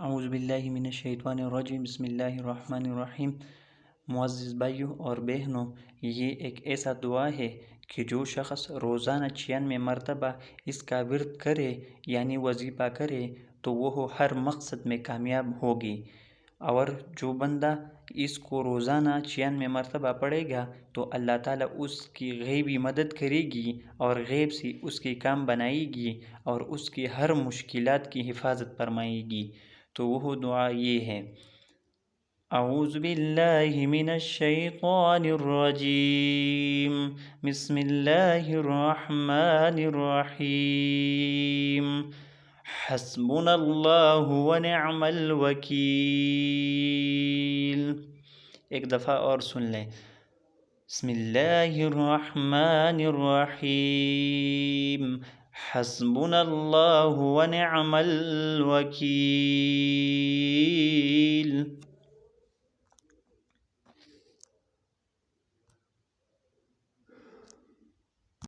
اعوذ باللہ من الشیطان الرجیم، بسم اللہ الرحمن الرحیم۔ معزز بھائیوں اور بہنوں، یہ ایک ایسا دعا ہے کہ جو شخص روزانہ 96 مرتبہ اس کا ورد کرے یعنی وظیفہ کرے تو وہ ہر مقصد میں کامیاب ہوگی، اور جو بندہ اس کو روزانہ 96 مرتبہ پڑھے گا تو اللہ تعالیٰ اس کی غیبی مدد کرے گی اور غیب سے اس کی کام بنائے گی اور اس کی ہر مشکلات کی حفاظت فرمائے گی۔ تو وہ دعا یہ ہے: اعوذ باللہ من الشیطان الرجیم، بسم اللہ الرحمن الرحیم، حسبنا اللہ ونعم الوکیل۔ ایک دفعہ اور سن لیں۔ بسم اللہ الرحمن الرحیم، حسبنا اللہ ونعم الوکیل۔